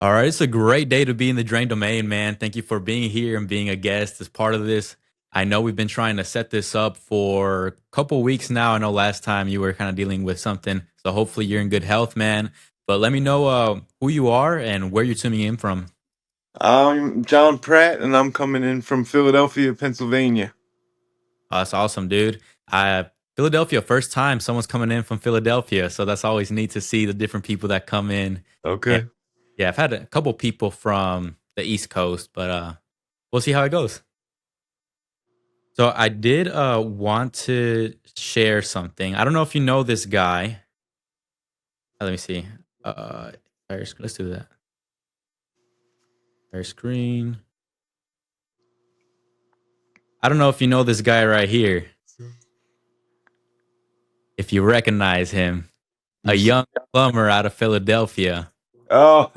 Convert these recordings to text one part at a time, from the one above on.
All right, it's a great day to be in the Drain Domain, man. Thank you for being here and being a guest as part of this. I know we've been trying to set this up for a couple weeks now. I know last time you were kind of dealing with something, so hopefully you're in good health, man. But let me know who you are and where you're tuning in from. I'm John Pratt, and I'm coming in from Philadelphia, Pennsylvania. That's awesome, dude. Philadelphia, first time someone's coming in from Philadelphia, so that's always neat to see the different people that come in. And Okay. yeah, I've had a couple people from the East Coast, but we'll see how it goes. So I did want to share something. I don't know if you know this guy. Let me see. Let's do that. Share screen. I don't know if you know this guy right here. If you recognize him, You a s- young plumber out of Philadelphia. Oh,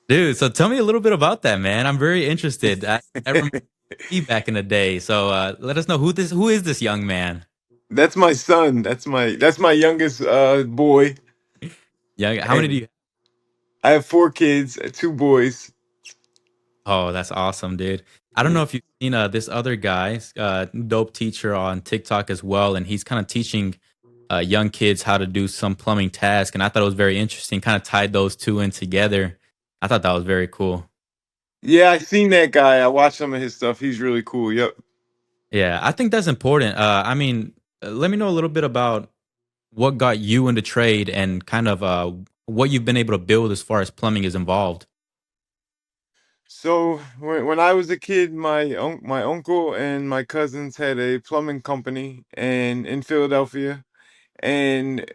Dude, so tell me a little bit about that, man. I'm very interested. I remember you back in the day. So let us know who is this young man? that's my son. That's my youngest boy, Young, how many do and you? I have four kids, two boys. Oh, that's awesome, dude. I don't Yeah. know if you've seen this other guy, dope teacher on TikTok as well, and he's kind of teaching young kids how to do some plumbing task, and I thought it was very interesting. Kind of tied those two in together. I thought that was very cool. Yeah, I seen that guy. I watched some of his stuff. He's really cool. Yep. Yeah, I think that's important. I mean, let me know a little bit about what got you into trade and kind of what you've been able to build as far as plumbing is involved. So when I was a kid, my uncle and my cousins had a plumbing company and in Philadelphia, and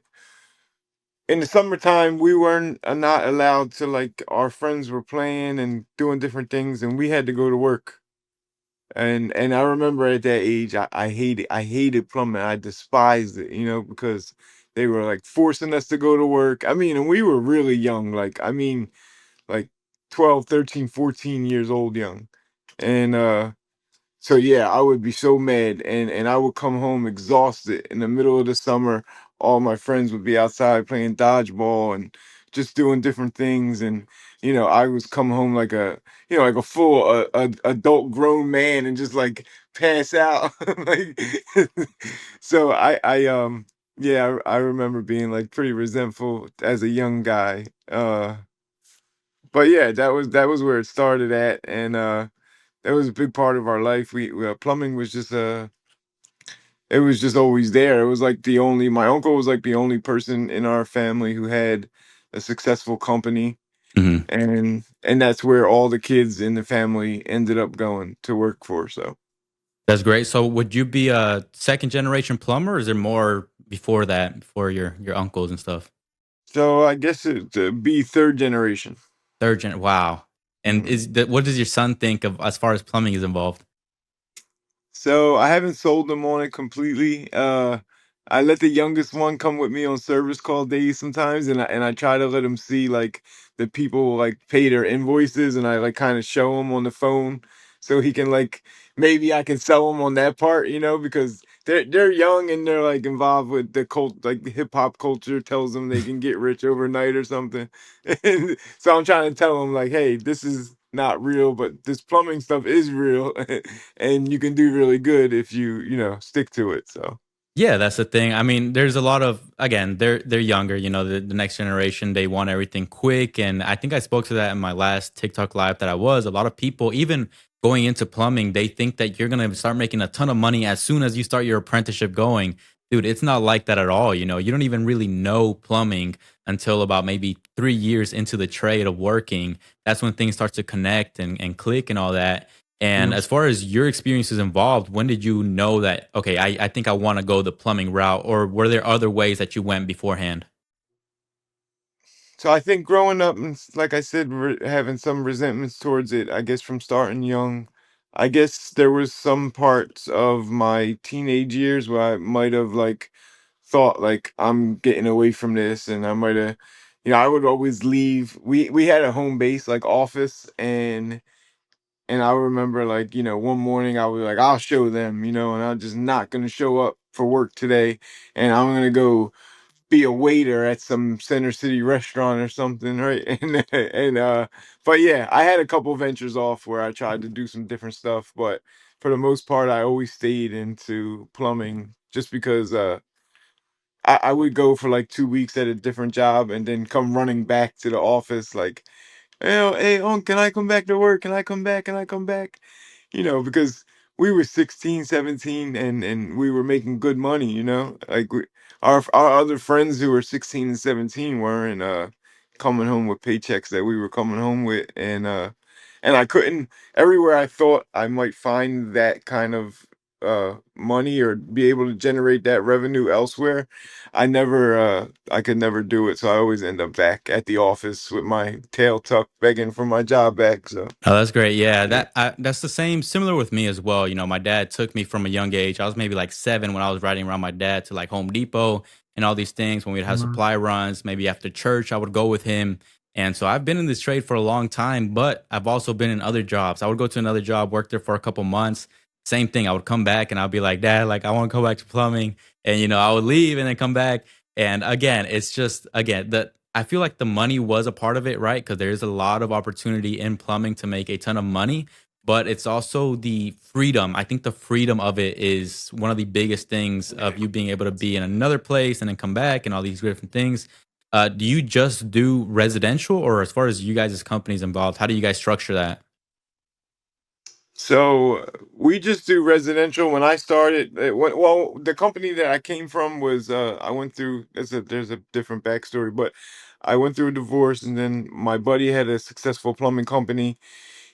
in the summertime we weren't not allowed to, like, our friends were playing and doing different things, and we had to go to work. And I remember at that age, I hated plumbing. I despised it, because they were like forcing us to go to work. I mean, and we were really young, like 12, 13, 14 years old young. And so yeah, I would be so mad, and I would come home exhausted in the middle of the summer. All my friends would be outside playing dodgeball and just doing different things, and I was come home like a full adult grown man and just like pass out. like so I yeah, I remember being like pretty resentful as a young guy. But yeah, that was where it started at, and that was a big part of our life. Plumbing was just it was just always there. It was like my uncle was like the only person in our family who had a successful company, Mhm. and that's where all the kids in the family ended up going to work for. That's great. So, would you be a second generation plumber, or is there more before that, before your uncles and stuff? So I guess it'd be third generation. Third gen. Wow. And Mhm. is that what does your son think of as far as plumbing is involved? So I haven't sold them on it completely. I let the youngest one come with me on service call days sometimes, and I try to let him see like the people like pay their invoices, and I like kind of show him on the phone so he can, like, maybe I can sell him on that part, because they're young and they're like involved with the cult, like the hip hop culture tells them they can get rich overnight or something. And so I'm trying to tell them like, hey, this is not real, but this plumbing stuff is real. And you can do really good if you stick to it. So Yeah, that's the thing. I mean, there's a lot of again, they're younger, the next generation, they want everything quick. And I think I spoke to that in my last TikTok live that I was. A lot of people, even going into plumbing, they think that you're gonna start making a ton of money as soon as you start your apprenticeship going. Dude, it's not like that at all. You don't even really know plumbing until about maybe 3 years into the trade of working. That's when things start to connect and click and all that. And Mhm. as far as your experiences involved, when did you know that, okay, I think I want to go the plumbing route, or were there other ways that you went beforehand? So I think growing up, and like I said, having some resentments towards it, I guess from starting young. I guess there was some parts of my teenage years where I might have like thought like I'm getting away from this, and I might have, I would always leave. We had a home base like office, and I remember, like, one morning I was like, I'll show them, and I'm just not gonna show up for work today, and I'm gonna go be a waiter at some center city restaurant or something, right? And but yeah, I had a couple ventures off where I tried to do some different stuff, but for the most part I always stayed into plumbing just because I would go for like 2 weeks at a different job and then come running back to the office like, hey, can I come back to work? Can I come back? Can I come back? Because we were 16, 17, and we were making good money, like our other friends who were 16 and 17 weren't coming home with paychecks that we were coming home with. And I couldn't, everywhere I thought I might find that kind of money or be able to generate that revenue elsewhere, I could never do it. So I always end up back at the office with my tail tucked begging for my job back. So Oh, that's great. Yeah, yeah. that's the same, similar with me as well. You know, my dad took me from a young age. I was maybe like 7 when I was riding around my dad to like Home Depot and all these things when we'd have Mhm. supply runs. Maybe after church, I would go with him. And so I've been in this trade for a long time, but I've also been in other jobs. I would go to another job, work there for a couple months. Same thing. I would come back and I'll be like, Dad, like I want to go back to plumbing. And I would leave and then come back. And again, it's just again that I feel like the money was a part of it, right? Because there's a lot of opportunity in plumbing to make a ton of money, but it's also the freedom. I think the freedom of it is one of the biggest things of you being able to be in another place and then come back and all these different things. Do you just do residential, or as far as you guys' companies involved, how do you guys structure that? So we just do residential. When I started, well, the company that I came from was I went through. There's a different backstory, but I went through a divorce, and then my buddy had a successful plumbing company.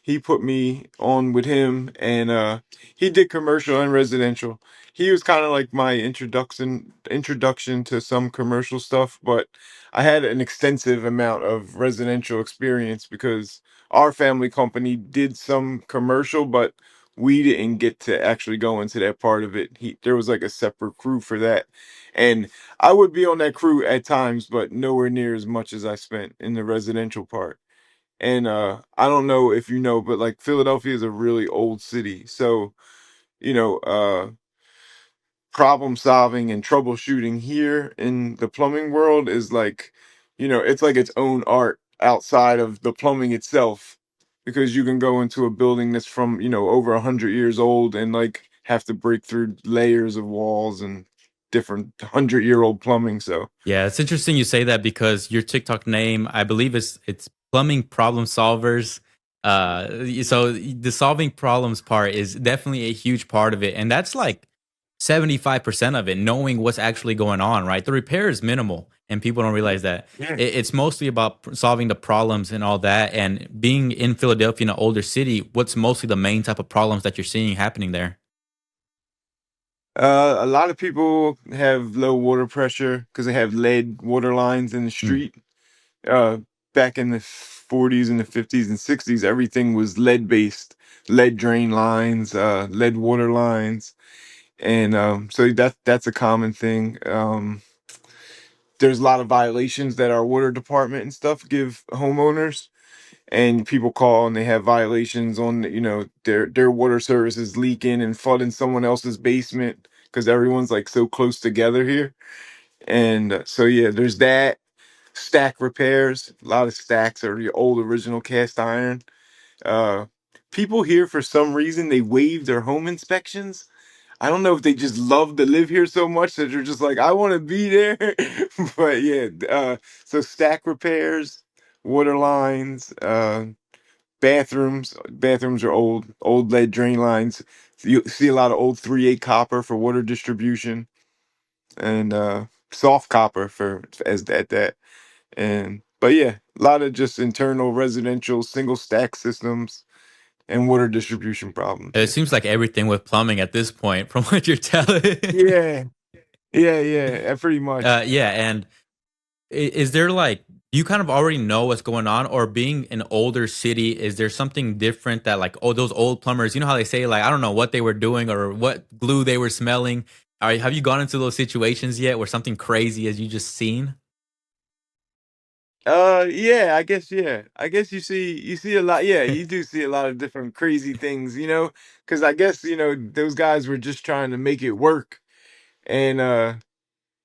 He put me on with him, and he did commercial and residential. He was kind of like my introduction to some commercial stuff, but I had an extensive amount of residential experience because our family company did some commercial, but we didn't get to actually go into that part of it. There was like a separate crew for that, and I would be on that crew at times, but nowhere near as much as I spent in the residential part. And I don't know if you know, but like Philadelphia is a really old city. So, you know, uh problem solving and troubleshooting here in the plumbing world is like, it's like its own art outside of the plumbing itself. Because you can go into a building that's from, over 100 years old and like have to break through layers of walls and different 100-year-old plumbing. So Yeah, it's interesting you say that because your TikTok name, I believe, is it's plumbing problem solvers. So the solving problems part is definitely a huge part of it, and that's like 75% of it. Knowing what's actually going on, right? The repair is minimal, and people don't realize that yeah. it's mostly about solving the problems and all that. And being in Philadelphia, in an older city, what's mostly the main type of problems that you're seeing happening there? A lot of people have low water pressure because they have lead water lines in the Mm. street. Uh, Back in the 40s and the 50s and 60s, everything was lead based, lead drain lines, lead water lines, and so that's a common thing. There's a lot of violations that our water department and stuff give homeowners, and people call and they have violations on their water services leaking and flooding someone else's basement because everyone's like so close together here. And so yeah, there's that. Stack repairs, a lot of stacks are the old original cast iron. uh People here, for some reason, they waive their home inspections. I don't know if they just love to live here so much that they're just like, I want to be there. But yeah, so stack repairs, water lines, bathrooms are old lead drain lines. So you see a lot of old 3/8 copper for water distribution, and soft copper for as that. And but yeah, a lot of just internal residential single stack systems and water distribution problems. It Yeah. seems like everything with plumbing at this point, from what you're telling. Yeah. Yeah, yeah, pretty much. Yeah, and is there like do you kind of already know what's going on, or being an older city, is there something different that like oh those old plumbers, you know how they say like I don't know what they were doing or what glue they were smelling? Have you gone into those situations yet where something crazy as you just seen? Yeah, I guess, yeah. I guess you see a lot. Yeah, you do see a lot of different crazy things, because I guess, those guys were just trying to make it work. And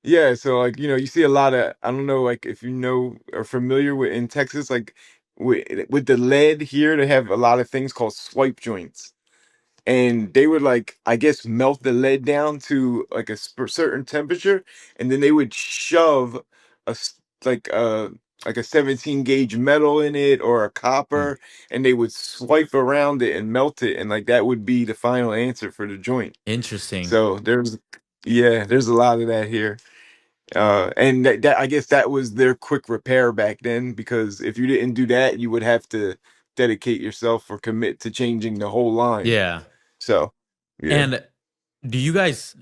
Yeah, so like, you see a lot of, I don't know, like if you know or familiar with in Texas, like with the lead here, they have a lot of things called swipe joints. And they would like, I guess, melt the lead down to like a certain temperature, and then they would shove like a 17 gauge metal in it or a Mm, copper, and they would swipe around it and melt it, and like that would be the final answer for the joint. interesting. So there's a lot of that here. And that I guess that was their quick repair back then, because if you didn't do that, you would have to dedicate yourself or commit to changing the whole line. Yeah. So, yeah. And do you guys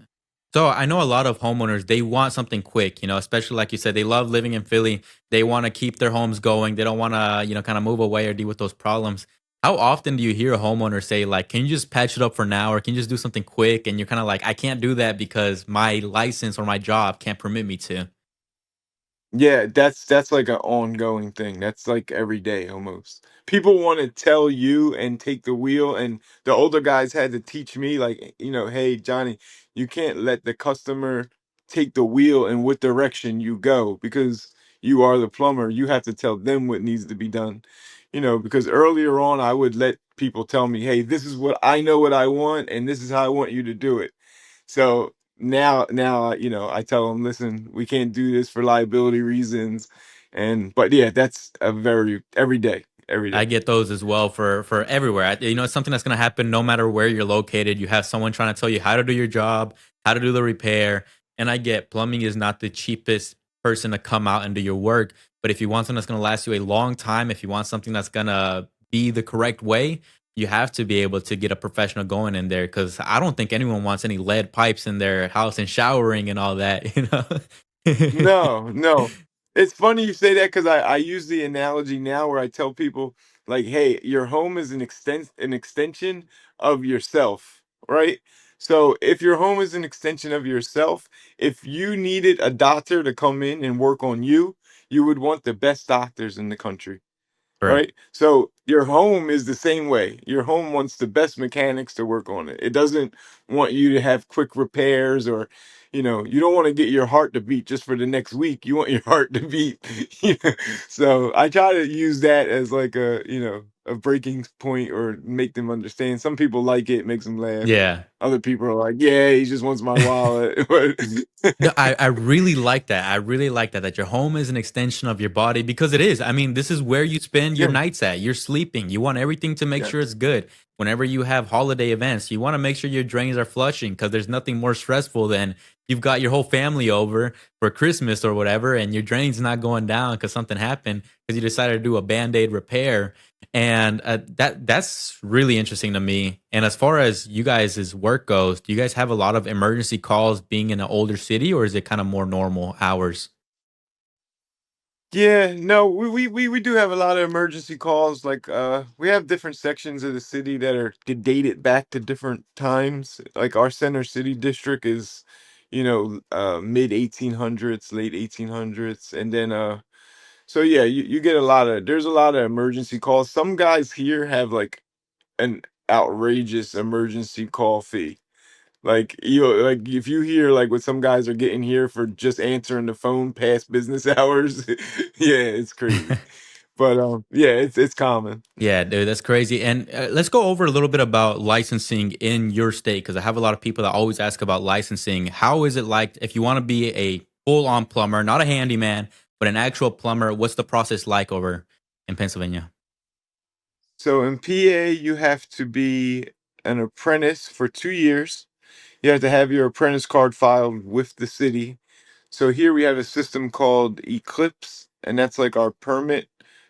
so I know a lot of homeowners, they want something quick, especially like you said, they love living in Philly. They want to keep their homes going. They don't want to, kind of move away or deal with those problems. How often do you hear a homeowner say, like, can you just patch it up for now or can you just do something quick? And you're kind of like, I can't do that because my license or my job can't permit me to. Yeah, that's like an ongoing thing. That's like every day almost. People want to tell you and take the wheel, and the older guys had to teach me, like, hey, Johnny, you can't let the customer take the wheel in what direction you go, because you are the plumber. You have to tell them what needs to be done. Because earlier on I would let people tell me, "Hey, this is what I know what I want, and this is how I want you to do it." So now, I tell them, listen, we can't do this for liability reasons. But yeah, that's a very every day, every I day. get those as well for everywhere. It's something that's going to happen no matter where you're located. You have someone trying to tell you how to do your job, how to do the repair. And I get plumbing is not the cheapest person to come out and do your work. But if you want something that's going to last you a long time, if you want something that's going to be the correct way, you have to be able to get a professional going in there. Because I don't think anyone wants any lead pipes in their house and showering and all that. No, no. It's funny you say that, because I use the analogy now where I tell people, like, hey, your home is an extension of yourself, right? So if your home is an extension of yourself, if you needed a doctor to come in and work on you, you would want the best doctors in the country. Correct. Right? So your home is the same way. Your home wants the best mechanics to work on it. It doesn't want you to have quick repairs, or, you don't want to get your heart to beat just for the next week. You want your heart to beat. So I try to use that as like a breaking point, or make them understand. Some people like it, makes them laugh. Yeah. Other people are like, yeah, he just wants my wallet. But No, I really like that. I really like that your home is an extension of your body because it is. I mean, this is where you spend your yeah, nights at. You're sleeping. You want everything to make yeah, sure it's good. Whenever you have holiday events, you want to make sure your drains are flushing because there's nothing more stressful than you've got your whole family over for Christmas or whatever, and your drain's not going down because something happened because you decided to do a band-aid repair. And that's really interesting to me. And as far as you guys' work goes, do you guys have a lot of emergency calls being in an older city, or is it kind of more normal hours? yeah. No, we do have a lot of emergency calls. Like, we have different sections of the city that are dated back to different times. Like our center city district is, mid 1800s, late 1800s. And then so yeah, you get there's a lot of emergency calls. Some guys here have like an outrageous emergency call fee. Like, like if you hear like what some guys are getting here for just answering the phone past business hours, yeah, it's crazy. But yeah, it's common. Yeah, dude, that's crazy. And let's go over a little bit about licensing in your state because I have a lot of people that always ask about licensing. How is it like if you want to be a full on plumber, not a handyman, but an actual plumber? What's the process like over in Pennsylvania? So in PA, you have to be an apprentice for 2 years. You have to have your apprentice card filed with the city. So here we have a system called Eclipse, and that's like our permit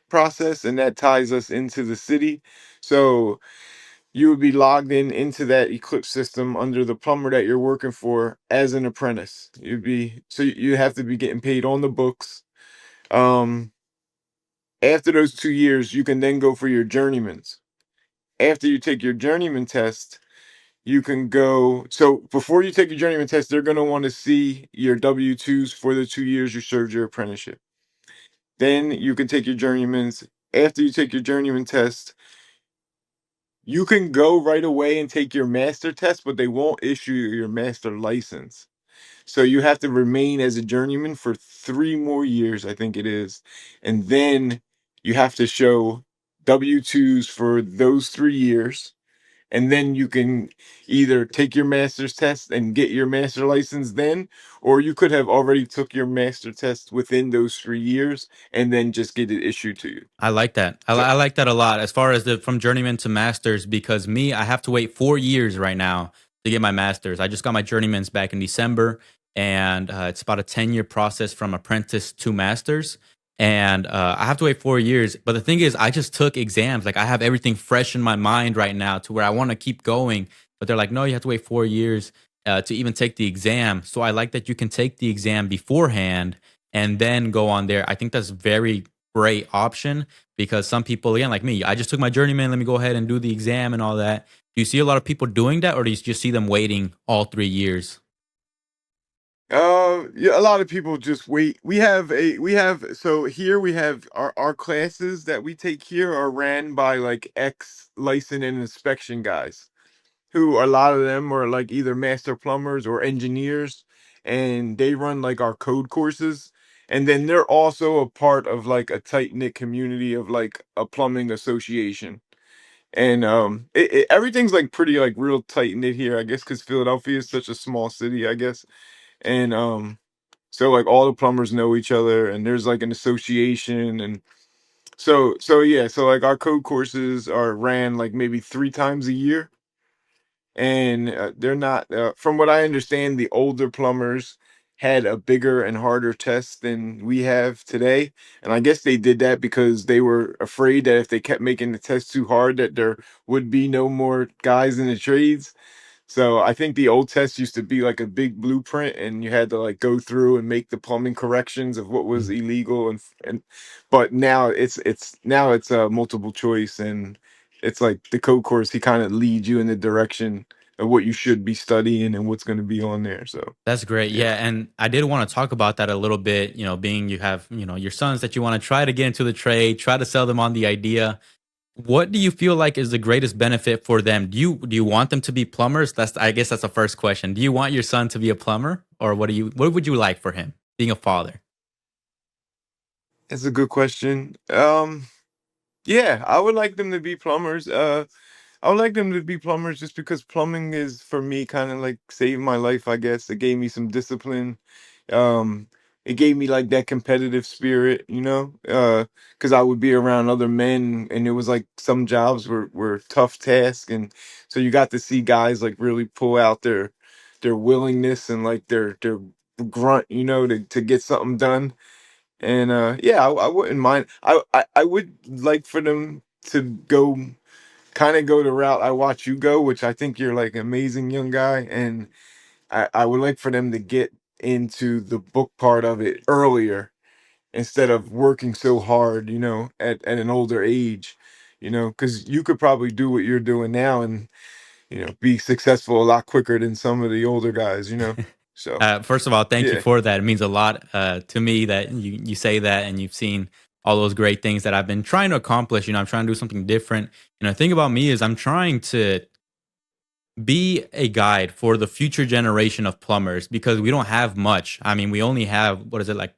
process, and that ties us into the city. So you would be logged in into that Eclipse system under the plumber that you're working for as an apprentice. You have to be getting paid on the books. Um, After those 2 years, you can then go for your journeymans. After you take your journeyman test, you can go. So before you take your journeyman test, they're going to want to see your W-2s for the 2 years you served your apprenticeship. Then you can take your journeymans. After you take your journeyman test, you can go right away and take your master test, but they won't issue your master license. So you have to remain as a journeyman for 3 more years, I think it is. And then you have to show W-2s for those 3 years. And then you can either take your master's test and get your master license then, or you could have already took your master test within those 3 years and then just get it issued to you. I like that. So, I like that a lot as far as the from journeyman to masters because me, I have to wait 4 years right now to get my masters. I just got my journeyman's back in December, and it's about a 10-year process from apprentice to masters. And I have to wait 4 years. But the thing is, I just took exams. Like I have everything fresh in my mind right now to where I want to keep going. But they're like, no, you have to wait 4 years to even take the exam. So I like that you can take the exam beforehand and then go on there. I think that's very great option because some people, again, like me, I just took my journeyman. Let me go ahead and do the exam and all that. Do you see a lot of people doing that, or do you just see them waiting all 3 years? yeah, a lot of people just wait. So here we have our classes that we take here are ran by like ex license and inspection guys, who a lot of them are like either master plumbers or engineers, and they run like our code courses. And then they're also a part of like a tight knit community of like a plumbing association. And everything's like pretty like real tight knit here, I guess, because Philadelphia is such a small city, I guess. And so like all the plumbers know each other, and there's like an association. And so yeah, so like our code courses are ran like maybe 3 times a year. And they're not from what I understand, the older plumbers had a bigger and harder test than we have today. And I guess they did that because they were afraid that if they kept making the test too hard, that there would be no more guys in the trades. So I think the old test used to be like a big blueprint, and you had to like go through and make the plumbing corrections of what was illegal. And but now it's a multiple choice, and it's like the code course. He kind of leads you in the direction of what you should be studying and what's going to be on there. So That's great. yeah. Yeah. And I did want to talk about that a little bit, being you have, your sons that you want to try to get into the trade, try to sell them on the idea. What do you feel like is the greatest benefit for them? Do you want them to be plumbers? I guess that's the first question. Do you want your son to be a plumber, or what would you like for him being a father? That's a good question. Yeah, I would like them to be plumbers. I would like them to be plumbers just because plumbing is for me kind of like saved my life, I guess. It gave me some discipline. Um, it gave me like that competitive spirit, because I would be around other men, and it was like some jobs were tough tasks. And so you got to see guys like really pull out their willingness and like their grunt, to get something done. And yeah, I wouldn't mind. I would like for them to go the route I watch you go, which I think you're like an amazing young guy. And I would like for them to get into the book part of it earlier instead of working so hard, at an older age, because you could probably do what you're doing now and, be successful a lot quicker than some of the older guys. So, First of all, thank you yeah. for that. It means a lot to me that you say that and you've seen all those great things that I've been trying to accomplish. I'm trying to do something different. The thing about me is I'm trying to be a guide for the future generation of plumbers because we don't have much. I mean, we only have, what is it, like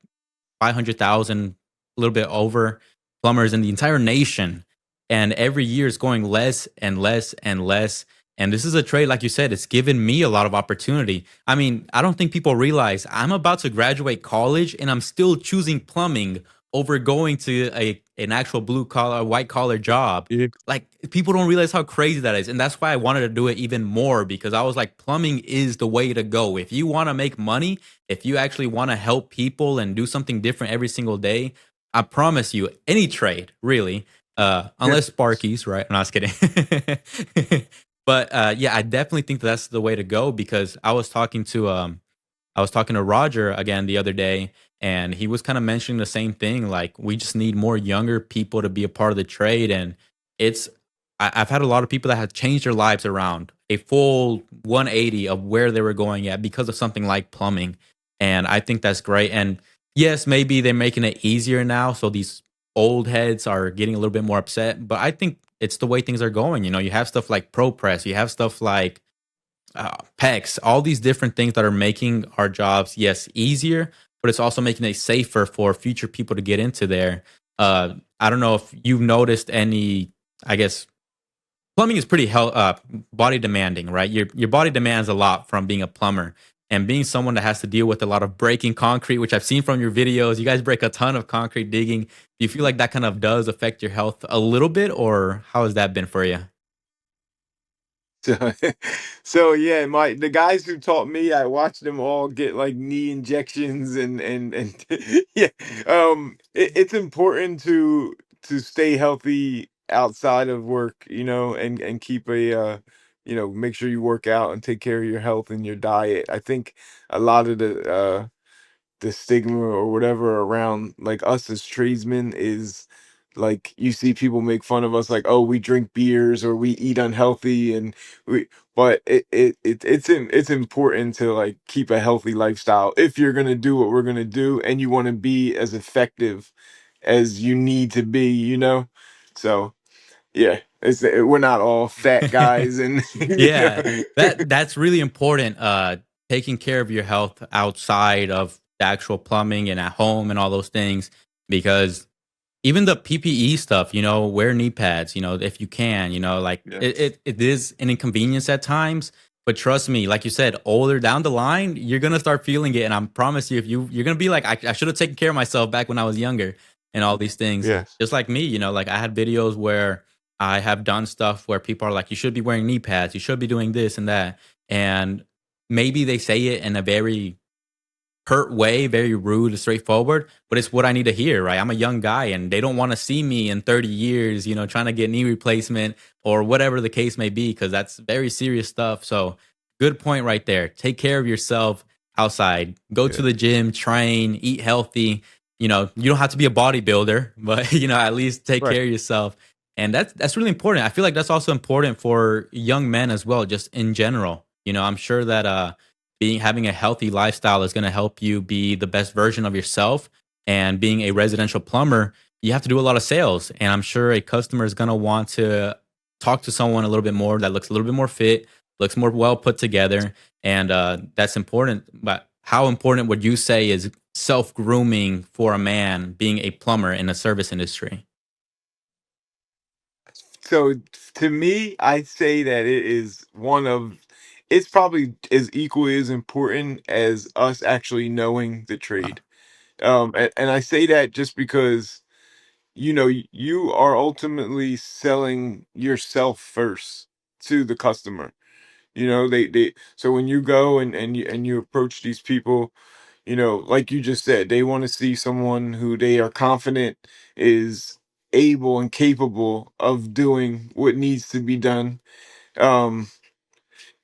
500,000, a little bit over plumbers in the entire nation. And every year it's going less and less and less. And this is a trade, like you said, it's given me a lot of opportunity. I mean, I don't think people realize I'm about to graduate college and I'm still choosing plumbing over going to an actual blue collar, white collar job. Yeah. Like people don't realize how crazy that is. And that's why I wanted to do it even more because I was like, plumbing is the way to go. If you want to make money, if you actually want to help people and do something different every single day, I promise you, any trade, really, unless Sparky's, right? I'm not just kidding. But yeah, I definitely think that's the way to go because I was talking to Roger again the other day, and he was kind of mentioning the same thing. Like, we just need more younger people to be a part of the trade. And it's, I've had a lot of people that have changed their lives around a full 180 of where they were going at because of something like plumbing. And I think that's great. And yes, maybe they're making it easier now. So these old heads are getting a little bit more upset. But I think it's the way things are going. You have stuff like ProPress, you have stuff like pecs, all these different things that are making our jobs, yes, easier, but it's also making it safer for future people to get into there. I don't know if you've noticed any, I guess, plumbing is pretty body demanding, right? Your body demands a lot from being a plumber and being someone that has to deal with a lot of breaking concrete, which I've seen from your videos. You guys break a ton of concrete digging. Do you feel like that kind of does affect your health a little bit, or how has that been for you? So, so yeah, the guys who taught me, I watched them all get like knee injections and yeah. It's important to stay healthy outside of work, and keep make sure you work out and take care of your health and your diet. I think a lot of the stigma or whatever around like us as tradesmen is like you see people make fun of us like, oh, we drink beers or we eat unhealthy, and we but it's important to like keep a healthy lifestyle if you're going to do what we're going to do and you want to be as effective as you need to be, so yeah, we're not all fat guys and Yeah, that's really important. Taking care of your health outside of the actual plumbing and at home and all those things, because even the PPE stuff, wear knee pads, if you can, like yes, it is an inconvenience at times. But trust me, like you said, older down the line, you're gonna start feeling it. And I promise you, if you're gonna be like, I should have taken care of myself back when I was younger and all these things. yes, Just like me, like I had videos where I have done stuff where people are like, you should be wearing knee pads, you should be doing this and that. And maybe they say it in a very hurt way, very rude, straightforward, but it's what I need to hear, right? I'm a young guy and they don't want to see me in 30 years, trying to get knee replacement or whatever the case may be, because that's very serious stuff. So, good point right there. Take care of yourself outside, go to yeah, the gym, train, eat healthy. You don't have to be a bodybuilder, but, at least take right. care of yourself. And that's really important. I feel like that's also important for young men as well, just in general. I'm sure that being having a healthy lifestyle is going to help you be the best version of yourself. And being a residential plumber, you have to do a lot of sales, and I'm sure a customer is going to want to talk to someone a little bit more that looks a little bit more fit, looks more well put together, and that's important. But how important would you say is self grooming for a man being a plumber in the service industry? So to me, I say that it is it's probably as equally as important as us actually knowing the Uh, trade. And I say that just because, you are ultimately selling yourself first to the customer. So when you go and you approach these people, like you just said, they want to see someone who they are confident is able and capable of doing what needs to be done. Um,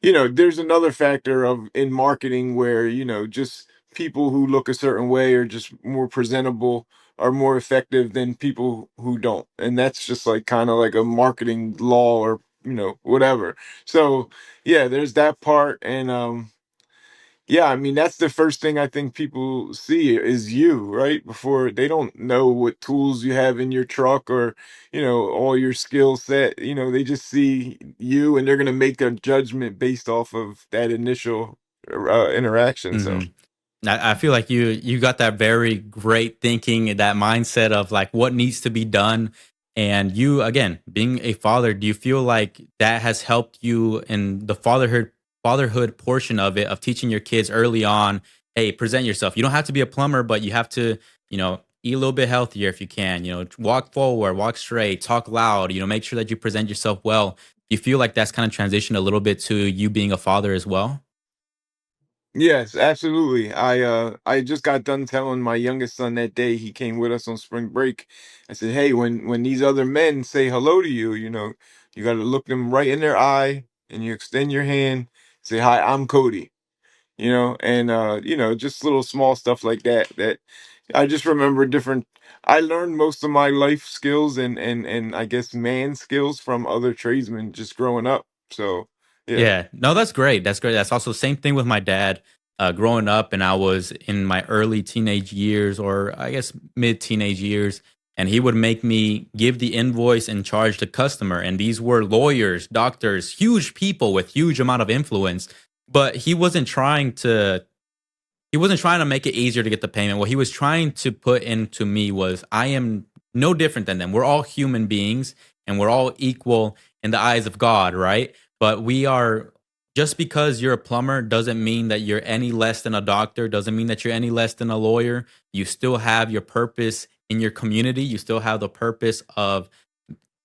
there's another factor of in marketing where, just people who look a certain way or just more presentable are more effective than people who don't. And that's just like kind of like a marketing law or, whatever. So yeah, there's that part. And yeah, I mean, that's the first thing I think people see is you, right? Before they don't know what tools you have in your truck or, all your skill set. They just see you and they're going to make a judgment based off of that initial interaction. So, mhm. I feel like you got that very great thinking and that mindset of like what needs to be done. And you again, being a father, do you feel like that has helped you in the fatherhood portion of it, of teaching your kids early on, hey, present yourself. You don't have to be a plumber, but you have to, eat a little bit healthier if you can, walk forward, walk straight, talk loud, make sure that you present yourself well. Do you feel like that's kind of transitioned a little bit to you being a father as well? yes, absolutely. I just got done telling my youngest son that day he came with us on spring break. I said, "Hey, when these other men say hello to you, you got to look them right in their eye and you extend your hand, say, 'Hi, I'm Cody.'" And just little small stuff like that I just remember different. I learned most of my life skills and I guess man skills from other tradesmen just growing up. So, yeah. Yeah. No, that's great. That's great. That's also the same thing with my dad. Growing up, and I was in my early teenage years, or I guess mid teenage years. and he would make me give the invoice and charge the customer. And these were lawyers, doctors, huge people with huge amount of influence. But he wasn't trying to make it easier to get the payment. What he was trying to put into me was I am no different than them. We're all human beings and we're all equal in the eyes of God, right? But we are just because you're a plumber doesn't mean that you're any less than a doctor, doesn't mean that you're any less than a lawyer. You still have your purpose in your community. You still have the purpose of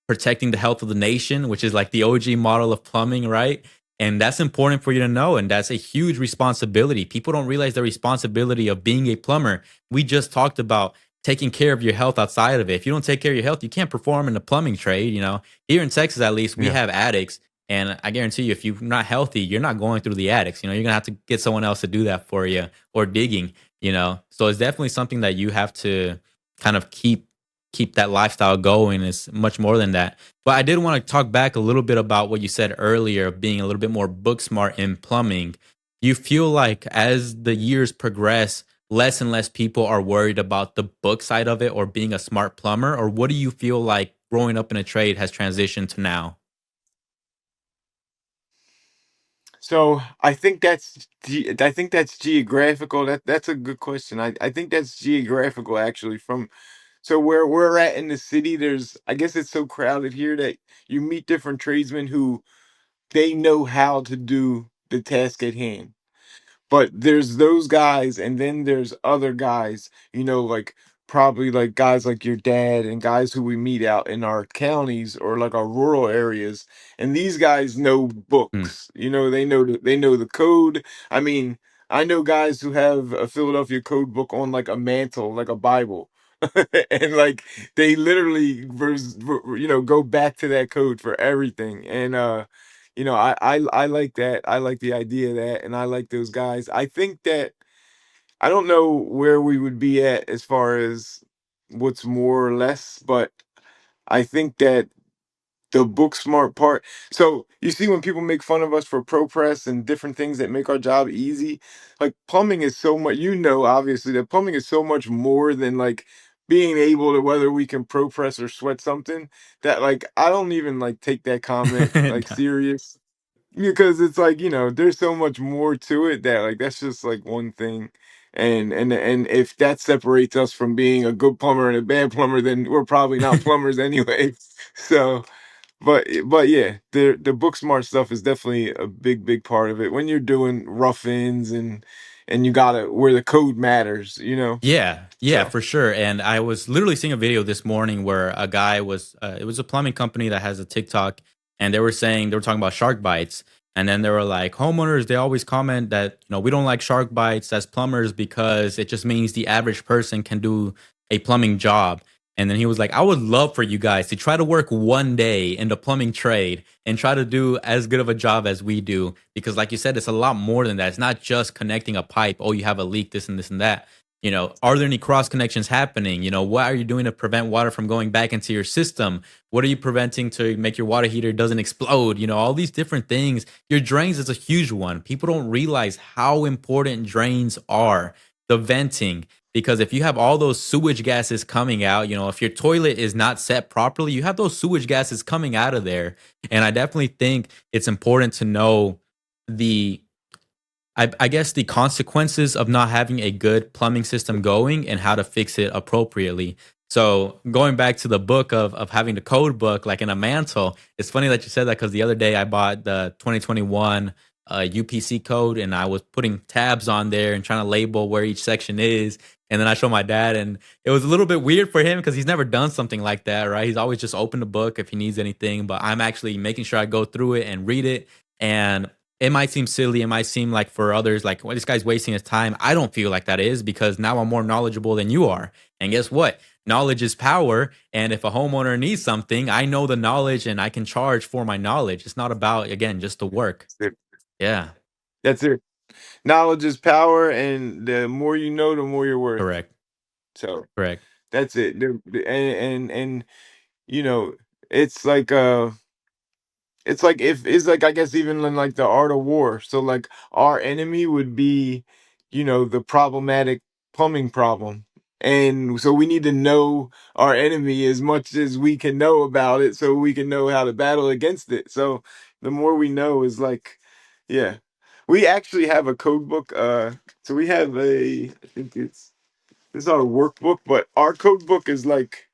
protecting the health of the nation, which is like the OG model of plumbing, right? And that's important for you to know. And that's a huge responsibility. People don't realize the responsibility of being a plumber. We just talked about taking care of your health outside of it. If you don't take care of your health, you can't perform in the plumbing trade. Here in Texas, at least, we Yeah. have attics. And I guarantee you, if you're not healthy, you're not going through the attics. You're going to have to get someone else to do that for you or digging. So it's definitely something that you have to kind of keep that lifestyle going. Is much more than that. But I did want to talk back a little bit about what you said earlier of being a little bit more book smart in plumbing. You feel like as the years progress, less and less people are worried about the book side of it or being a smart plumber? Or what do you feel like growing up in a trade has transitioned to now? So I think that's geographical. That's a good question. I think that's geographical actually. From so where we're at in the city, there's I guess it's so crowded here that you meet different tradesmen who they know how to do the task at hand. But there's those guys, and then there's other guys, like probably like guys like your dad and guys who we meet out in our counties or like our rural areas. And these guys know Hmm. books. They know the code. I mean, I know guys who have a Philadelphia code book on like a mantle, like a Bible. And like they literally go back to that code for everything. And I like that. I like the idea of that, and I like those guys. I think that I don't know where we would be at as far as what's more or less, but I think that the book smart part. So you see, when people make fun of us for pro press and different things that make our job easy, like plumbing is so much. Obviously, that plumbing is so much more than like being able to whether we can pro press or sweat something. That like I don't even like take that comment like serious because it's like there's so much more to it that like that's just like one thing. And if that separates us from being a good plumber and a bad plumber, then we're probably not plumbers anyway. So but yeah, the book smart stuff is definitely a big part of it when you're doing rough ins and you gotta where the code matters. Yeah, yeah, So for sure. And I was literally seeing a video this morning where a guy it was a plumbing company that has a TikTok, and they were talking about shark bites. And then they were like, homeowners, they always comment that, we don't like shark bites as plumbers because it just means the average person can do a plumbing job. And then he was like, I would love for you guys to try to work one day in the plumbing trade and try to do as good of a job as we do. Because, like you said, it's a lot more than that. It's not just connecting a pipe. Oh, you have a leak, this and this and that. Are there any cross connections happening? What are you doing to prevent water from going back into your system? What are you preventing to make your water heater doesn't explode? All these different things. Your drains is a huge one. People don't realize how important drains are. The venting, because if you have all those sewage gases coming out, if your toilet is not set properly, you have those sewage gases coming out of there. And I definitely think it's important to know the I guess the consequences of not having a good plumbing system going and how to fix it appropriately. So going back to the book of having the code book like in a mantle, it's funny that you said that because the other day I bought the 2021 UPC code and I was putting tabs on there and trying to label where each section is. And then I showed my dad, and it was a little bit weird for him because he's never done something like that, right? He's always just opened the book if he needs anything, but I'm actually making sure I go through it and read it. And it might seem silly. It might seem like for others, like, well, this guy's wasting his time. I don't feel like that is because now I'm more knowledgeable than you are. And guess what? Knowledge is power. And if a homeowner needs something, I know the knowledge and I can charge for my knowledge. It's not about, again, just the work. that's it. Yeah, That's it. Knowledge is power, and the more you know, the more you're worth. correct. So Correct. that's it. And you know, it's like if it's like I guess even in like the art of war. So like our enemy would be, the problematic plumbing problem. And so we need to know our enemy as much as we can know about it so we can know how to battle against it. So the more we know is like, yeah. We actually have a code book. So we have I think it's not a workbook, but our code book is like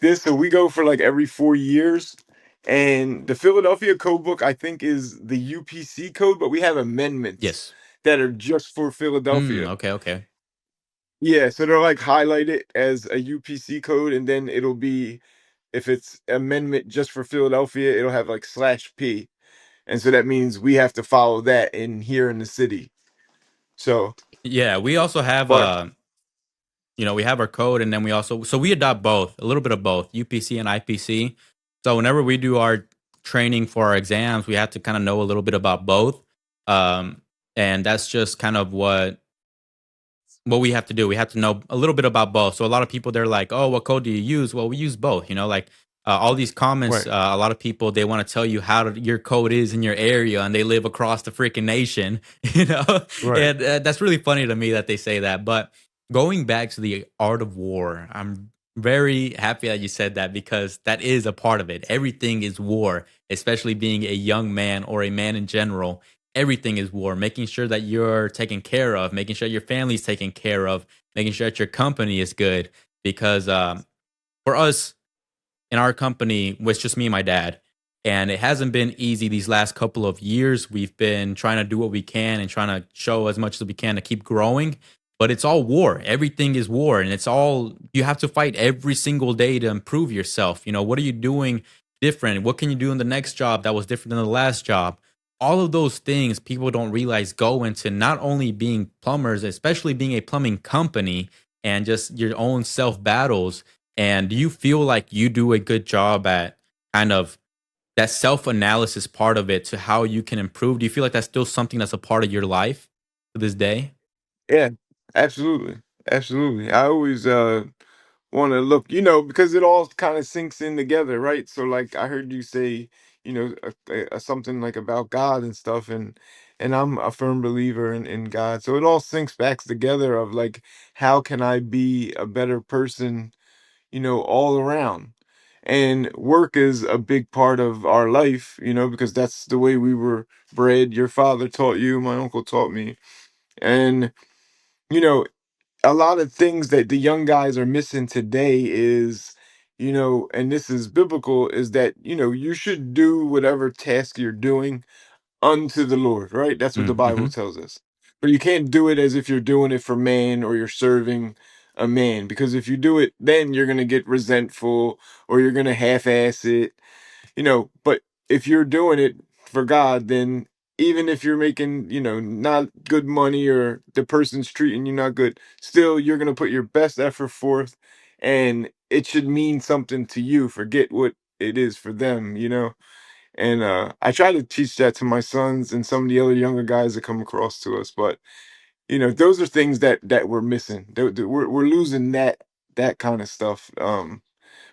this. So we go for like every 4 years. And the Philadelphia code book, I think, is the UPC code, but we have amendments Yes. that are just for Philadelphia. Okay, okay. Yeah, so they'll like highlight it as a UPC code, and then it'll be, if it's amendment just for Philadelphia, it'll have like slash P. And so that means we have to follow that in here in the city. So, Yeah, we also have but we have our code, and then we adopt both, a little bit of both, UPC and IPC. So whenever we do our training for our exams, we have to kind of know a little bit about both. Um, and that's just kind of what we have to do. We have to know a little bit about both. So a lot of people, they're like, "Oh, what code do you use?" Well, we use both. Like all these comments. right, A lot of people, they want to tell you your code is in your area, and they live across the freaking nation. right. And that's really funny to me that they say that. But going back to the art of war, I'm very happy that you said that, because that is a part of it. Everything is war, especially being a young man or a man in general. Everything is war. Making sure that you're taken care of, making sure your family's taken care of, making sure that your company is good. Because for us, in our company, with just me and my dad. And it hasn't been easy these last couple of years. We've been trying to do what we can and trying to show as much as we can to keep growing. But it's all war. Everything is war. And you have to fight every single day to improve yourself. What are you doing different? What can you do in the next job that was different than the last job? All of those things people don't realize go into not only being plumbers, especially being a plumbing company, and just your own self battles. And do you feel like you do a good job at kind of that self analysis part of it to how you can improve? Do you feel like that's still something that's a part of your life to this day? Yeah, absolutely. Absolutely. I always want to look, because it all kind of sinks in together, right? So like I heard you say, something like about God and stuff, and I'm a firm believer in God. So it all sinks back together of like, how can I be a better person, all around? And work is a big part of our life, because that's the way we were bred. Your father taught you, my uncle taught me. And you know, a lot of things that the young guys are missing today is, and this is biblical, is that, you should do whatever task you're doing unto the Lord, right? That's what the Bible Mm-hmm. tells us. But you can't do it as if you're doing it for man or you're serving a man, because if you do it, then you're going to get resentful or you're going to half ass it, but if you're doing it for God, then even if you're making, not good money or the person's treating you not good, still you're going to put your best effort forth, and it should mean something to you. Forget what it is for them. And I try to teach that to my sons and some of the other younger guys that come across to us, but those are things that we're missing. We're losing that kind of stuff.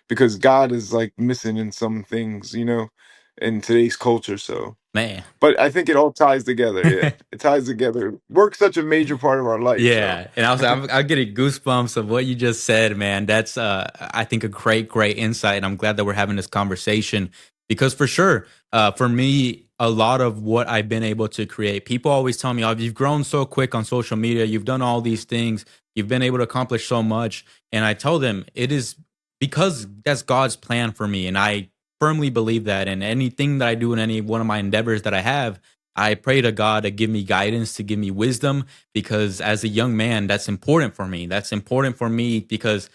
Because God is like missing in some things, in today's culture. So, Man. but I think it all ties together. Yeah, it ties together. Work's such a major part of our life. So, Yeah, and I'm getting goosebumps of what you just said, man. That's I think a great insight, and I'm glad that we're having this conversation, because for sure, for me, a lot of what I've been able to create, people always tell me, "Oh, you've grown so quick on social media. You've done all these things. You've been able to accomplish so much." And I tell them it is because that's God's plan for me, and I firmly believe that. And anything that I do in any one of my endeavors that I have, I pray to God to give me guidance, to give me wisdom, because as a young man, that's important for me. That's important for me because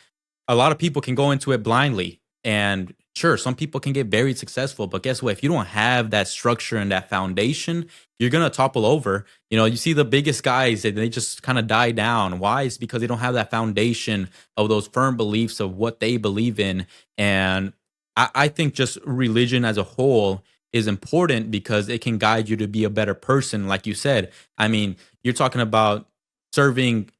a lot of people can go into it blindly. And sure, some people can get very successful, but guess what? If you don't have that structure and that foundation, you're going to topple over. You see the biggest guys, they just kind of die down. Why? It's because they don't have that foundation of those firm beliefs of what they believe in. And I think just religion as a whole is important because it can guide you to be a better person. Like you said, I mean, you're talking about serving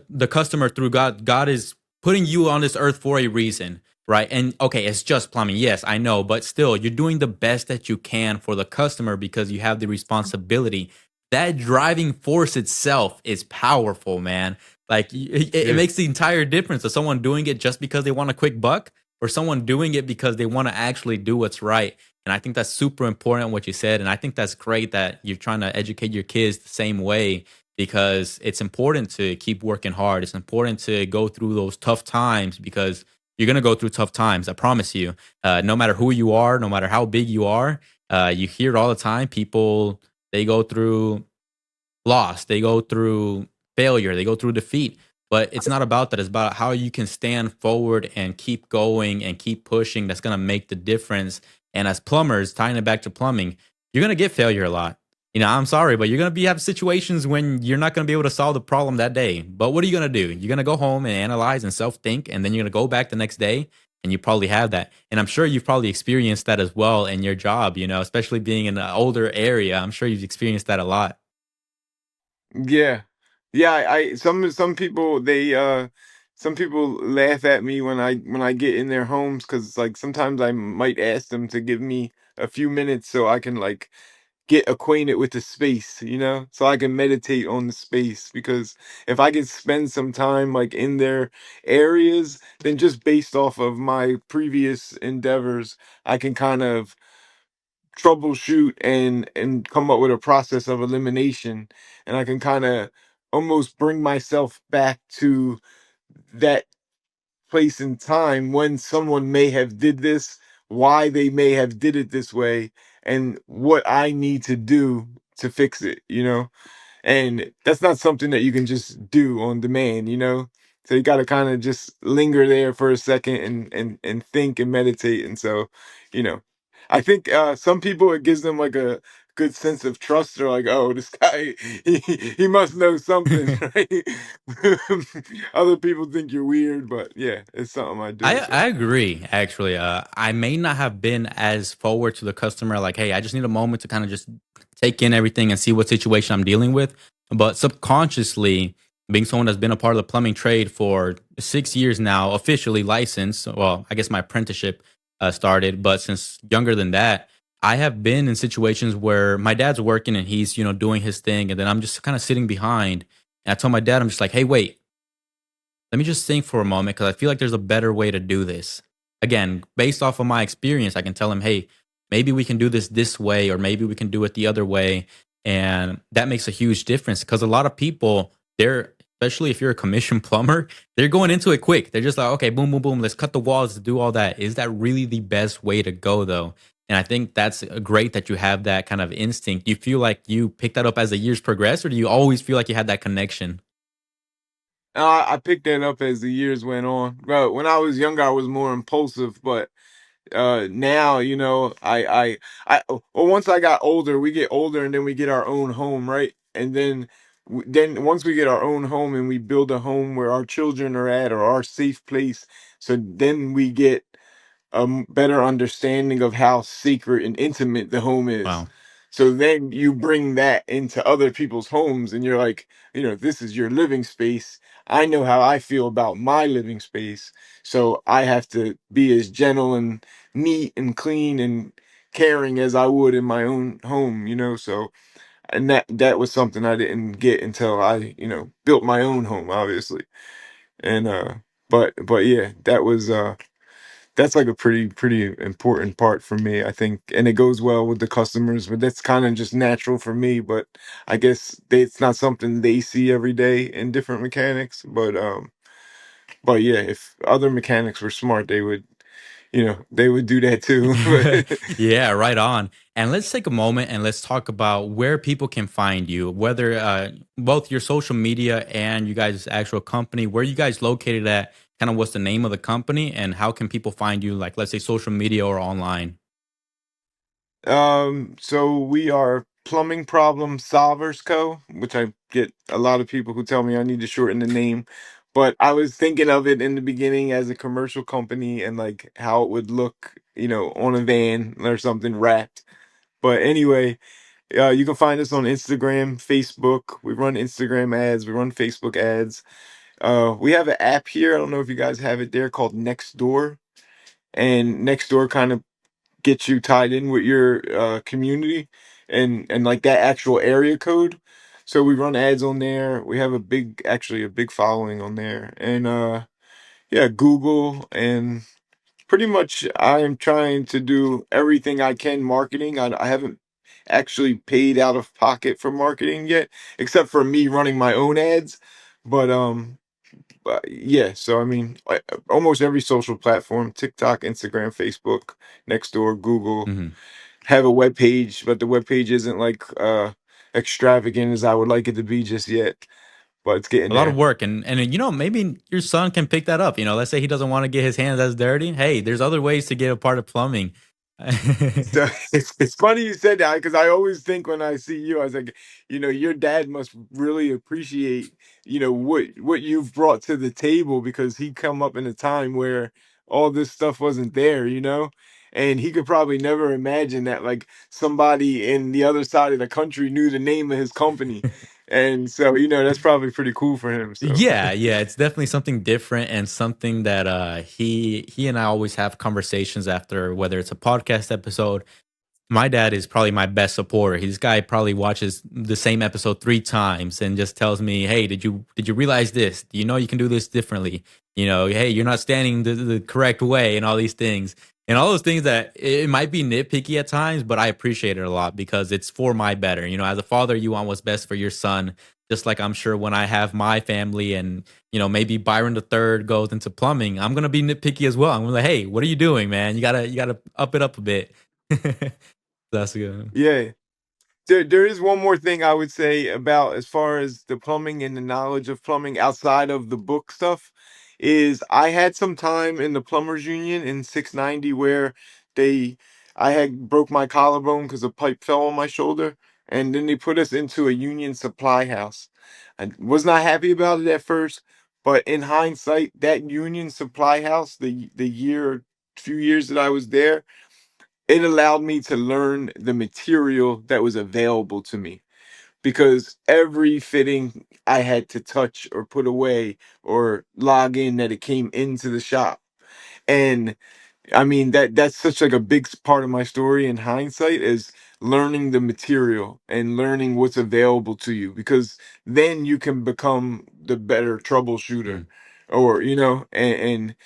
the customer through God. God is putting you on this earth for a reason, right? And okay, it's just plumbing. Yes, I know, but still, you're doing the best that you can for the customer because you have the responsibility. That driving force itself is powerful, man. Like it Yeah. makes the entire difference of someone doing it just because they want a quick buck or someone doing it because they want to actually do what's right. And I think that's super important what you said. And I think that's great that you're trying to educate your kids the same way because it's important to keep working hard. It's important to go through those tough times because you're going to go through tough times. I promise you. No matter who you are, no matter how big you are, you hear it all the time. People, they go through loss, they go through failure, they go through defeat. But it's not about that. It's about how you can stand forward and keep going and keep pushing. That's going to make the difference. And as plumbers, tying it back to plumbing, you're going to get failure a lot. I'm sorry, but you're going to have situations when you're not going to be able to solve the problem that day. But what are you going to do? You're going to go home and analyze and self think, and then you're going to go back the next day and you probably have that. And I'm sure you've probably experienced that as well in your job, especially being in an older area. I'm sure you've experienced that a lot. Yeah. Yeah, some people some people laugh at me when I get in their homes, because like sometimes I might ask them to give me a few minutes so I can like get acquainted with the space, so I can meditate on the space. Because if I could spend some time like in their areas, then just based off of my previous endeavors, I can kind of troubleshoot and come up with a process of elimination, and I can kind of almost bring myself back to that place in time when someone may have did this, why they may have did it this way, and what I need to do to fix it, and that's not something that you can just do on demand, so you got to kind of just linger there for a second and think and meditate. And so, you know I think some people, it gives them like a good sense of trust. They're like, oh, this guy, he must know something, right? Other people think you're weird, but yeah, it's something I do. I So agree. Actually, I may not have been as forward to the customer, like, "Hey, I just need a moment to kind of just take in everything and see what situation I'm dealing with." But subconsciously, being someone that's been a part of the plumbing trade for 6 years now, officially licensed. Well, I guess my apprenticeship started, but since younger than that, I have been in situations where my dad's working and he's doing his thing, and then I'm just kind of sitting behind. And I told my dad, I'm just like, "Hey, wait, let me just think for a moment because I feel like there's a better way to do this." Again, based off of my experience, I can tell him, hey, maybe we can do this way, or maybe we can do it the other way. And that makes a huge difference because a lot of people, especially if you're a commission plumber, they're going into it quick. They're just like, okay, boom, boom, boom, let's cut the walls, do all that. Is that really the best way to go, though? And I think that's great that you have that kind of instinct. Do you feel like you picked that up as the years progress, or do you always feel like you had that connection? I picked that up as the years went on. But when I was younger, I was more impulsive. But now, well, once I got older, we get older and then we get our own home, right? And then once we get our own home and we build a home where our children are at, or our safe place, so then we get a better understanding of how secret and intimate the home is. Wow. So then you bring that into other people's homes, and you're like, this is your living space. I know how I feel about my living space. So I have to be as gentle and neat and clean and caring as I would in my own home, So, and that was something I didn't get until I, built my own home, obviously. And but yeah, that's like a pretty important part for me, I think, and it goes well with the customers. But that's kind of just natural for me. But I guess it's not something they see every day in different mechanics. But yeah, if other mechanics were smart, they would do that too. Yeah, right on. And let's take a moment and let's talk about where people can find you, whether both your social media and you guys' actual company, where you guys located at, kind of what's the name of the company, and how can people find you, like, let's say social media or online. So we are Plumbing Problem Solvers Co., which I get a lot of people who tell me I need to shorten the name. But I was thinking of it in the beginning as a commercial company and like how it would look, on a van or something wrapped. But anyway, you can find us on Instagram, Facebook. We run Instagram ads, we run Facebook ads. We have an app here. I don't know if you guys have it there, called Nextdoor. And Nextdoor kind of get you tied in with your community and like that actual area code. So we run ads on there. We have actually a big following on there. And yeah, Google, and pretty much I am trying to do everything I can marketing. I haven't actually paid out of pocket for marketing yet, except for me running my own ads. But yeah, so I mean, almost every social platform: TikTok, Instagram, Facebook, Nextdoor, Google. Mhm. Have a web page, but the web page isn't like extravagant as I would like it to be just yet, but it's getting A lot of there. work, and maybe your son can pick that up. Let's say he doesn't want to get his hands as dirty. Hey, there's other ways to get a part of plumbing. So it's funny you said that, because I always think when I see you, I was like, your dad must really appreciate, what you've brought to the table, because he come up in a time where all this stuff wasn't there, and he could probably never imagine that like somebody in the other side of the country knew the name of his company. And so, that's probably pretty cool for him. So Yeah, yeah, it's definitely something different and something that he and I always have conversations after, whether it's a podcast episode. My dad is probably my best supporter. This guy probably watches the same episode 3 times and just tells me, "Hey, did you realize this? Do you know you can do this differently? Hey, you're not standing the correct way," and all these things. And all those things that it might be nitpicky at times, but I appreciate it a lot because it's for my better. As a father, you want what's best for your son. Just like I'm sure when I have my family and maybe Byron the third goes into plumbing, I'm gonna be nitpicky as well. I'm gonna like, hey, what are you doing, man? You gotta up it up a bit. That's good. yeah. There is one more thing I would say about, as far as the plumbing and the knowledge of plumbing outside of the book stuff, is I had some time in the plumbers union in 690 where they I had broke my collarbone because a pipe fell on my shoulder, and then they put us into a union supply house. I was not happy about it at first, but in hindsight, that union supply house, few years that I was there, it allowed me to learn the material that was available to me, because every fitting I had to touch or put away or log in that it came into the shop. And I mean, that's such like a big part of my story in hindsight, is learning the material and learning what's available to you, because then you can become the better troubleshooter, Mm. or and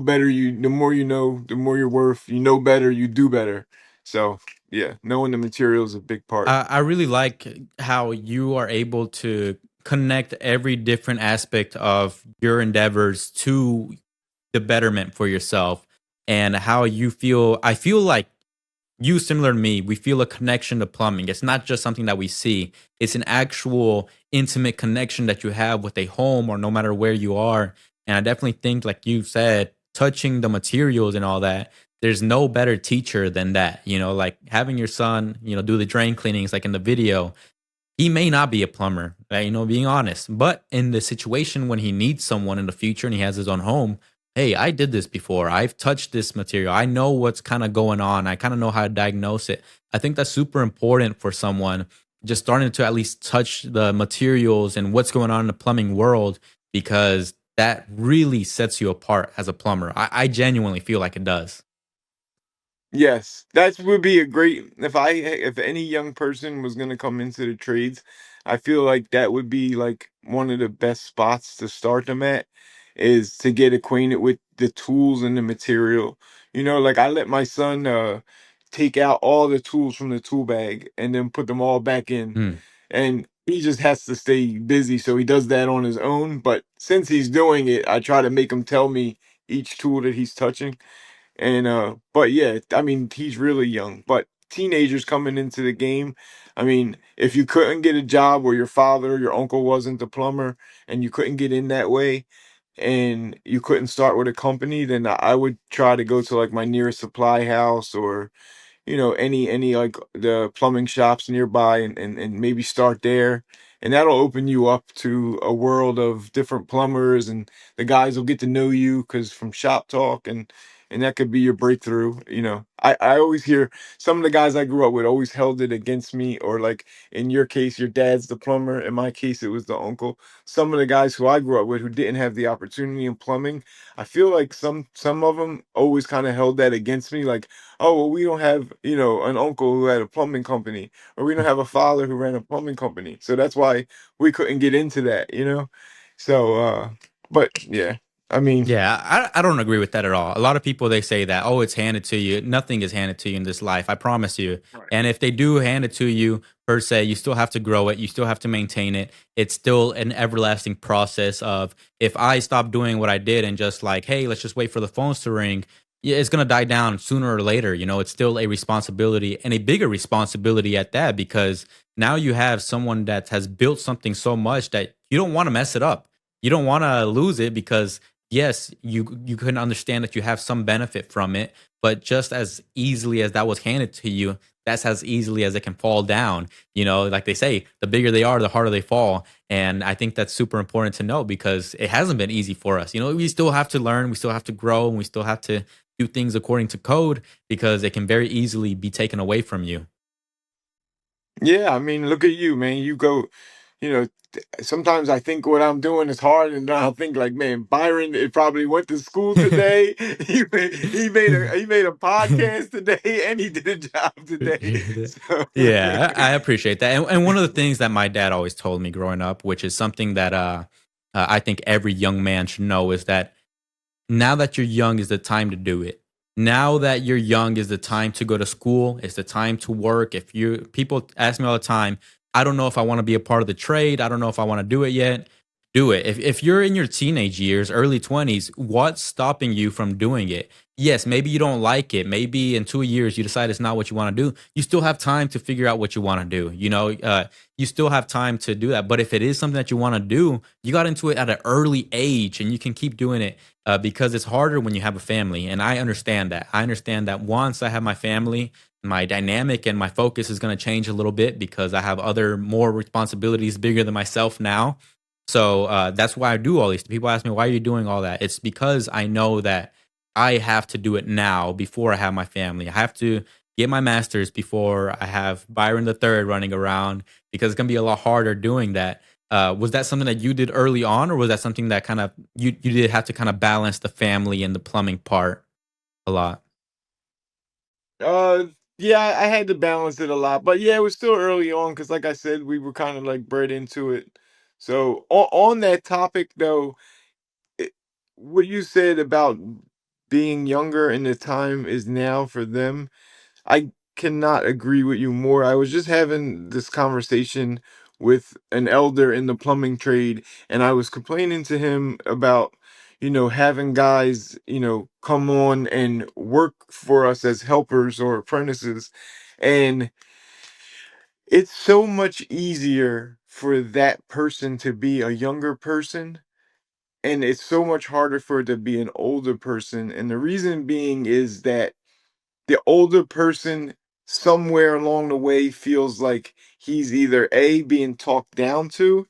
better. The more you know, the more you're worth. You know better, you do better. So yeah, knowing the material is a big part. I really like how you are able to connect every different aspect of your endeavors to the betterment for yourself and how you feel. I feel like you, similar to me, we feel a connection to plumbing. It's not just something that we see, it's an actual intimate connection that you have with a home or no matter where you are. And I definitely think, like you said, touching the materials and all that, there's no better teacher than that. Like having your son, do the drain cleanings like in the video. He may not be a plumber, right? Being honest. But in the situation when he needs someone in the future and he has his own home, hey, I did this before. I've touched this material. I know what's kind of going on. I kind of know how to diagnose it. I think that's super important for someone just starting to at least touch the materials and what's going on in the plumbing world, because that really sets you apart as a plumber. I genuinely feel like it does. Yes, that would be a great, if any young person was going to come into the trades, I feel like that would be like one of the best spots to start them at, is to get acquainted with the tools and the material. Like I let my son take out all the tools from the tool bag and then put them all back in. Hmm. And he just has to stay busy, so he does that on his own. But since he's doing it, I try to make him tell me each tool that he's touching. And but yeah, I mean, he's really young, but teenagers coming into the game, I mean, if you couldn't get a job where your father or your uncle wasn't the plumber, and you couldn't get in that way, and you couldn't start with a company, then I would try to go to like my nearest supply house, or any like the plumbing shops nearby, and maybe start there. And that'll open you up to a world of different plumbers, and the guys will get to know you because from shop talk. And and that could be your breakthrough. I always hear some of the guys I grew up with always held it against me, or like in your case, your dad's the plumber. In my case, it was the uncle. Some of the guys who I grew up with who didn't have the opportunity in plumbing, I feel like some of them always kind of held that against me, like, oh, well, we don't have, an uncle who had a plumbing company, or we don't have a father who ran a plumbing company, so that's why we couldn't get into that. So, but yeah, I mean, Yeah, I don't agree with that at all. A lot of people they say that, oh, it's handed to you. Nothing is handed to you in this life. I promise you. right. And if they do hand it to you per se, you still have to grow it. You still have to maintain it. It's still an everlasting process of if I stop doing what I did and just like, hey, let's just wait for the phones to ring. Yeah, it's gonna die down sooner or later. It's still a responsibility and a bigger responsibility at that because now you have someone that has built something so much that you don't want to mess it up. You don't want to lose it because yes, you can understand that you have some benefit from it, but just as easily as that was handed to you, that's as easily as it can fall down. Like they say, the bigger they are, the harder they fall. And I think that's super important to know because it hasn't been easy for us. We still have to learn, we still have to grow, and we still have to do things according to code because it can very easily be taken away from you. Yeah, I mean, look at you, man. You go, sometimes I think what I'm doing is hard, and then I'll think like, man, Byron, it probably went to school today. He made a podcast today, and he did a job today. So, Yeah, I appreciate that. And one of the things that my dad always told me growing up, which is something that I think every young man should know, is that now that you're young is the time to do it. Now that you're young is the time to go to school. It's the time to work. If you people ask me all the time, I don't know if I want to be a part of the trade. I don't know if I want to do it yet. Do it. If you're in your teenage years, early 20s, what's stopping you from doing it? Yes, maybe you don't like it. Maybe in 2 years you decide it's not what you want to do. You still have time to figure out what you want to do. You still have time to do that. But if it is something that you want to do, you got into it at an early age and you can keep doing it because it's harder when you have a family. And I understand that. I understand that once I have my family, my dynamic and my focus is going to change a little bit because I have other more responsibilities bigger than myself now. So that's why I do all these. People ask me, why are you doing all that? It's because I know that I have to do it now before I have my family. I have to get my master's before I have Byron the third running around because it's going to be a lot harder doing that. Was that something that you did early on, or was that something that kind of you did have to kind of balance the family and the plumbing part a lot? uh, yeah, I had to balance it a lot, but yeah, it was still early on because, like I said, we were kind of like bred into it. So, on that topic, though, it, what you said about being younger and the time is now for them, I cannot agree with you more. I was just having this conversation with an elder in the plumbing trade, and I was complaining to him about, having guys, come on and work for us as helpers or apprentices. And it's so much easier for that person to be a younger person, and it's so much harder for it to be an older person. And the reason being is that the older person somewhere along the way feels like he's either A, being talked down to,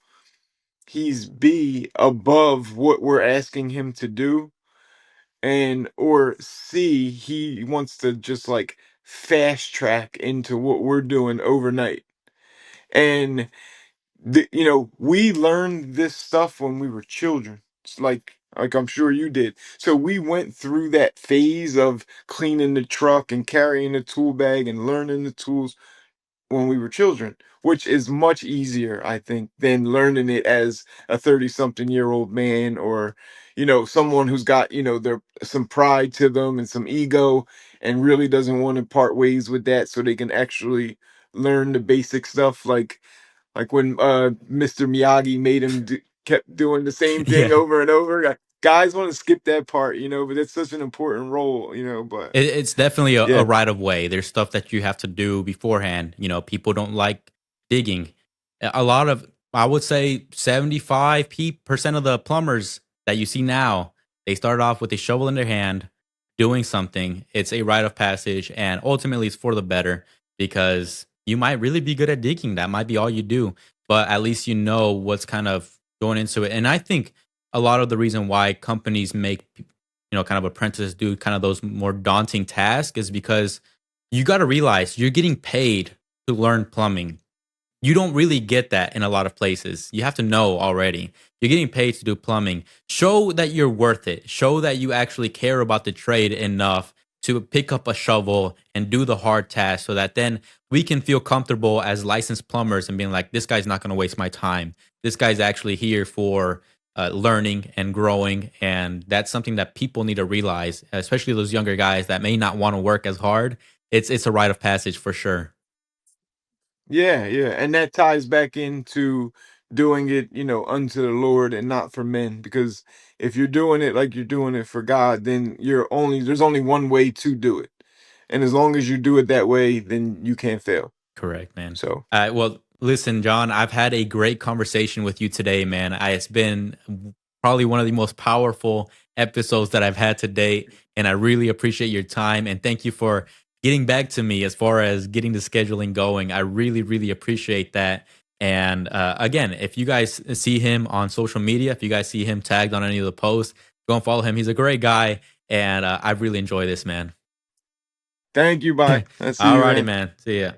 he's B, above what we're asking him to do, and or C, he wants to just like fast track into what we're doing overnight. And we learned this stuff when we were children. It's like I'm sure you did. So we went through that phase of cleaning the truck and carrying the tool bag and learning the tools when we were children, which is much easier, I think, than learning it as a 30 something year old man, or, someone who's got, their some pride to them and some ego and really doesn't want to part ways with that so they can actually learn the basic stuff, like when Mr. Miyagi made him kept doing the same thing Yeah. over and over. Guys want to skip that part, but it's such an important role, but It's definitely a yeah. right of way. There's stuff that you have to do beforehand. People don't like digging. A lot of, I would say, 75% of the plumbers that you see now, they started off with a shovel in their hand, doing something. It's a rite of passage, and ultimately, it's for the better because you might really be good at digging. That might be all you do, but at least you know what's kind of going into it. And I think a lot of the reason why companies make kind of apprentices do kind of those more daunting tasks is because you got to realize you're getting paid to learn plumbing. You don't really get that in a lot of places. You have to know already. You're getting paid to do plumbing. Show that you're worth it. Show that you actually care about the trade enough to pick up a shovel and do the hard task so that then we can feel comfortable as licensed plumbers and being like, this guy's not going to waste my time. This guy's actually here for learning and growing. And that's something that people need to realize, especially those younger guys that may not want to work as hard. It's a rite of passage for sure. Yeah, yeah, and that ties back into doing it, unto the Lord and not for men. Because if you're doing it like you're doing it for God, then there's only one way to do it. And as long as you do it that way, then you can't fail. Correct, man. So Well, listen, John, I've had a great conversation with you today, man. It's been probably one of the most powerful episodes that I've had to date, and I really appreciate your time and thank you for getting back to me as far as getting the scheduling going. I really, really appreciate that. And again, if you guys see him on social media, if you guys see him tagged on any of the posts, go and follow him. He's a great guy, and I really enjoy this, man. thank you, bye. I see All you, righty, man. man. See ya.